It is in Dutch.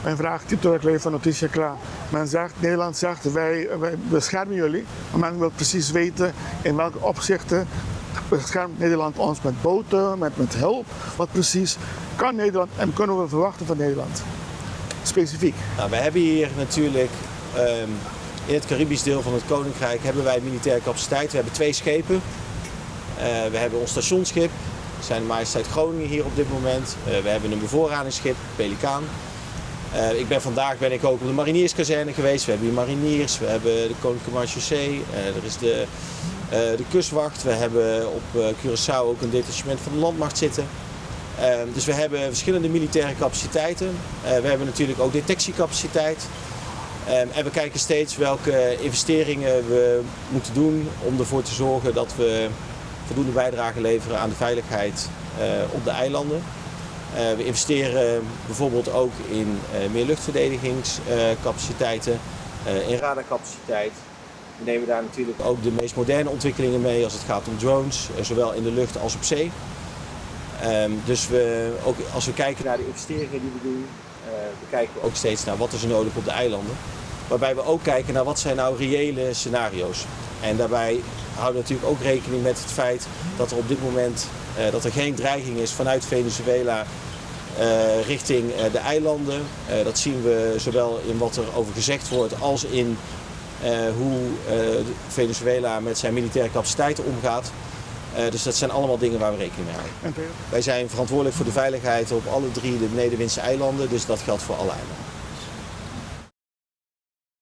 Mijn vraag typt door het leven van Notitia klaar. Nederland zegt, wij beschermen jullie, maar men wil precies weten in welke opzichten beschermt Nederland ons met boten, met hulp. Wat precies kan Nederland en kunnen we verwachten van Nederland? Specifiek. Nou, wij hebben hier natuurlijk in het Caribisch deel van het Koninkrijk hebben wij militaire capaciteit. We hebben 2 schepen. We hebben ons stationsschip, Zijn Majesteit Groningen hier op dit moment. We hebben een bevoorradingsschip, Pelikaan. Vandaag ben ik ook op de marinierskazerne geweest. We hebben hier mariniers, we hebben de Koninklijke Marechaussee, er is de kustwacht. We hebben op Curaçao ook een detachement van de landmacht zitten. Dus we hebben verschillende militaire capaciteiten. We hebben natuurlijk ook detectiecapaciteit. En we kijken steeds welke investeringen we moeten doen om ervoor te zorgen dat we voldoende bijdrage leveren aan de veiligheid op de eilanden. We investeren bijvoorbeeld ook in meer luchtverdedigingscapaciteiten, in radarcapaciteit. We nemen daar natuurlijk ook de meest moderne ontwikkelingen mee als het gaat om drones, zowel in de lucht als op zee. Dus ook als we kijken naar de investeringen die we doen, kijken we ook steeds naar wat is er nodig op de eilanden. Waarbij we ook kijken naar wat zijn nou reële scenario's. En daarbij houden we natuurlijk ook rekening met het feit dat er op dit moment dat er geen dreiging is vanuit Venezuela richting de eilanden. Dat zien we zowel in wat er over gezegd wordt als in hoe Venezuela met zijn militaire capaciteiten omgaat. Dus dat zijn allemaal dingen waar we rekening mee houden. Wij zijn verantwoordelijk voor de veiligheid op alle 3 de Nederwindse eilanden, dus dat geldt voor alle eilanden.